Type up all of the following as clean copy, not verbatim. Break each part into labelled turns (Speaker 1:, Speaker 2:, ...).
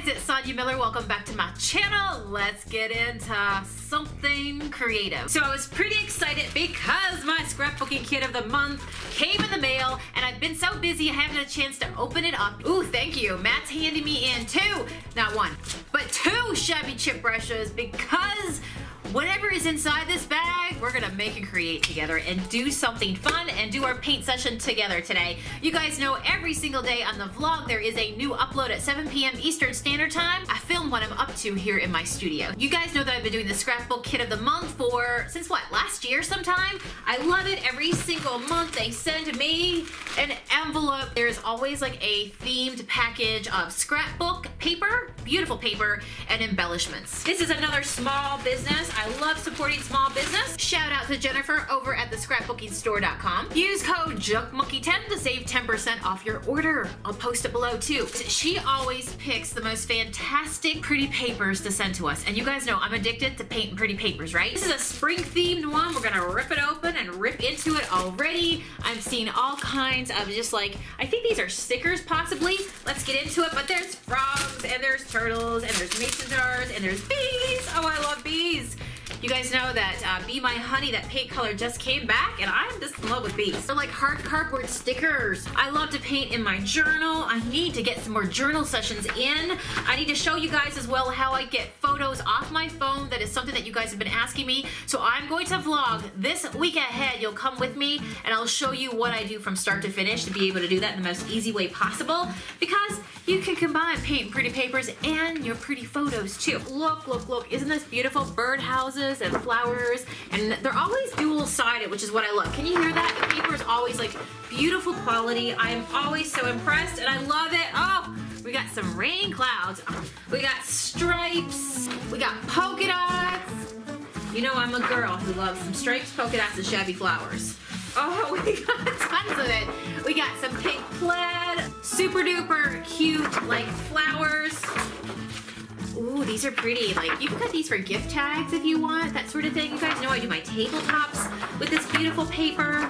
Speaker 1: guys, it's Sonia Miller. Welcome back to my channel. Let's get into something creative. So I was pretty excited because my scrapbooking kit of the month came in the mail and I've been so busy I haven't had a chance to open it up. Ooh, thank you. Matt's handing me in not one, but two shabby chip brushes because whatever is inside this bag, we're gonna make and create together and do something fun and do our paint session together today. You guys know every single day on the vlog there is a new upload at 7 p.m. Eastern Standard Time. I film what I'm up to here in my studio. You guys know that I've been doing the scrapbook kit of the month since what, last year sometime? I love it. Every single month they send me an envelope. There's always like a themed package of scrapbook paper, beautiful paper, and embellishments. This is another small business. I love supporting small business. Shout out to Jennifer over at thescrapbookingstore.com. Use code JUNKMONKEY10 to save 10% off your order. I'll post it below too. She always picks the most fantastic pretty papers to send to us. And you guys know I'm addicted to painting pretty papers, right? This is a spring themed one. We're gonna rip it open and rip into it already. I'm seeing all kinds of just like, I think these are stickers possibly. Let's get into it. But there's frogs and there's turtles and there's mason jars and there's bees. Oh, I love bees. You guys know that Be My Honey, that paint color just came back and I'm just in love with bees. They're like hard cardboard stickers. I love to paint in my journal. I need to get some more journal sessions in. I need to show you guys as well how I get photos off my phone. That is something that you guys have been asking me. So I'm going to vlog this week ahead. You'll come with me and I'll show you what I do from start to finish to be able to do that in the most easy way possible, because you can combine paint pretty papers and your pretty photos too. Look, look, look. Isn't this beautiful? Birdhouses and flowers, and they're always dual-sided, which is what I love. Can you hear that? The paper is always like beautiful quality. I am always so impressed and I love it. Oh, we got some rain clouds. We got stripes. We got polka dots. You know I'm a girl who loves some stripes, polka dots, and shabby flowers. Oh, we got tons of it. We got some pink plaid, super duper cute like flowers. Ooh, these are pretty. Like, you can cut these for gift tags if you want, that sort of thing. You guys know I do my tabletops with this beautiful paper.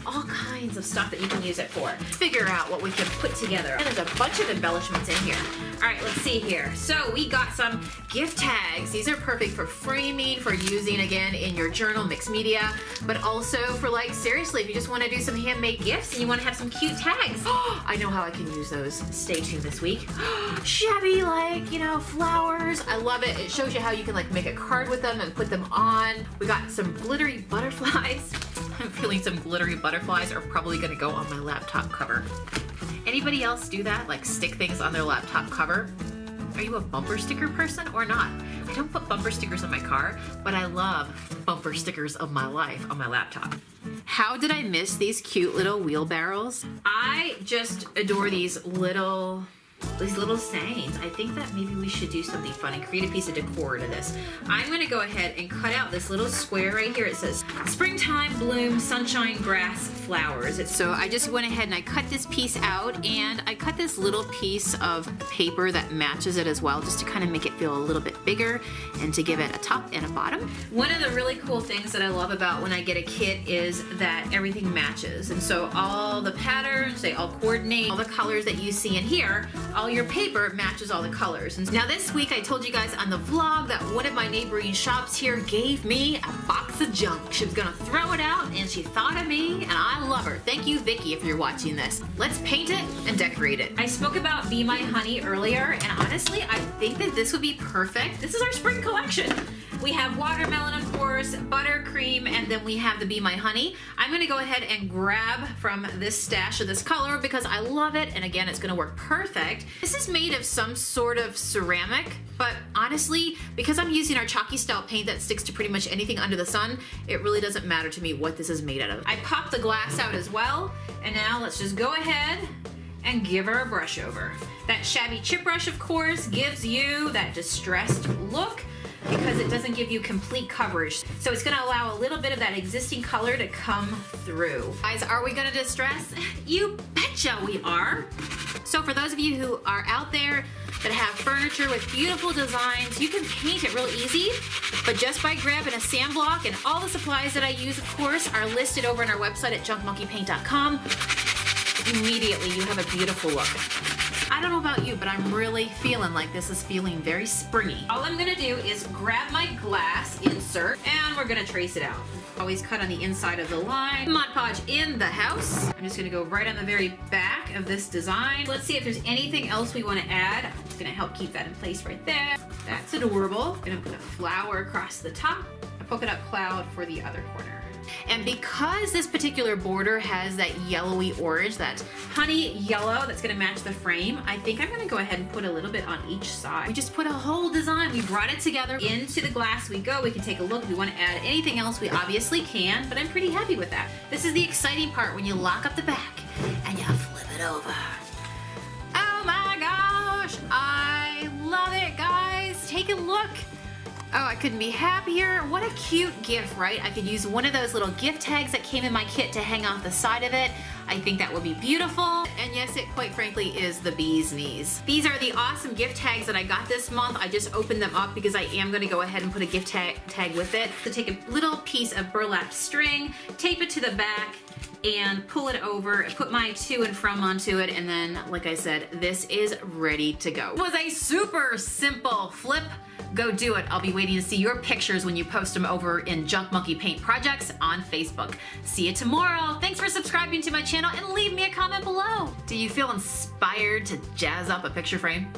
Speaker 1: All kinds of stuff that you can use it for. Figure out what we can put together. And there's a bunch of embellishments in here. All right, let's see here. So we got some gift tags. These are perfect for framing, for using again in your journal, mixed media, but also for like, seriously, if you just want to do some handmade gifts and you want to have some cute tags. Oh, I know how I can use those. Stay tuned this week. Shabby, like, you know, flowers. I love it. It shows you how you can like make a card with them and put them on. We got some glittery butterflies. I'm feeling some glittery butterflies are probably gonna go on my laptop cover. Anybody else do that? Like stick things on their laptop cover? Are you a bumper sticker person or not? I don't put bumper stickers on my car, but I love bumper stickers of my life on my laptop. How did I miss these cute little wheelbarrows? I just adore these little sayings. I think that maybe we should do something fun and create a piece of decor to this. I'm gonna go ahead and cut out this little square right here. It says springtime bloom, sunshine, grass, flowers. So I just went ahead and I cut this piece out, and I cut this little piece of paper that matches it as well, just to kind of make it feel a little bit bigger and to give it a top and a bottom. One of the really cool things that I love about when I get a kit is that everything matches, and so all the patterns, they all coordinate. All the colors that you see in here, all your paper matches all the colors. And now this week I told you guys on the vlog that one of my neighboring shops here gave me a box of junk. She was gonna throw it out and she thought of me, and I love her. Thank you, Vicky, if you're watching this. Let's paint it and decorate it. I spoke about Be My Honey earlier, and honestly I think that this would be perfect. This is our spring collection. We have watermelon, of course, buttercream, and then we have the Be My Honey. I'm gonna go ahead and grab from this stash of this color because I love it, and again, it's gonna work perfect. This is made of some sort of ceramic, but honestly, because I'm using our chalky style paint that sticks to pretty much anything under the sun, it really doesn't matter to me what this is made out of. I popped the glass out as well, and now let's just go ahead and give her a brush over. That shabby chip brush, of course, gives you that distressed look, because it doesn't give you complete coverage. So it's gonna allow a little bit of that existing color to come through. Guys, are we gonna distress? You betcha we are. So for those of you who are out there that have furniture with beautiful designs, you can paint it real easy, but just by grabbing a sand block, and all the supplies that I use, of course, are listed over on our website at junkmonkeypaint.com. Immediately you have a beautiful look. I don't know about you, but I'm really feeling like this is feeling very springy. All I'm gonna do is grab my glass insert and we're gonna trace it out. Always cut on the inside of the line. Mod Podge in the house. I'm just gonna go right on the very back of this design. Let's see if there's anything else we wanna add. It's gonna help keep that in place right there. That's adorable. I'm gonna put a flower across the top, a polka dot cloud for the other corner. And because this particular border has that yellowy orange, that honey yellow that's gonna match the frame, I think I'm gonna go ahead and put a little bit on each side. We just put a whole design. We brought it together. Into the glass we go. We can take a look. If we wanna add anything else, we obviously can, but I'm pretty happy with that. This is the exciting part when you lock up the back and you flip it over. Oh my gosh, I love it, guys. Take a look. Oh, I couldn't be happier. What a cute gift, right? I could use one of those little gift tags that came in my kit to hang off the side of it. I think that would be beautiful. And yes, it quite frankly is the bee's knees. These are the awesome gift tags that I got this month. I just opened them up because I am gonna go ahead and put a gift tag with it. So take a little piece of burlap string, tape it to the back, and pull it over, put my to and from onto it, and then, like I said, this is ready to go. It was a super simple flip. Go do it. I'll be waiting to see your pictures when you post them over in Junk Monkey Paint Projects on Facebook. See you tomorrow. Thanks for subscribing to my channel and leave me a comment below. Do you feel inspired to jazz up a picture frame?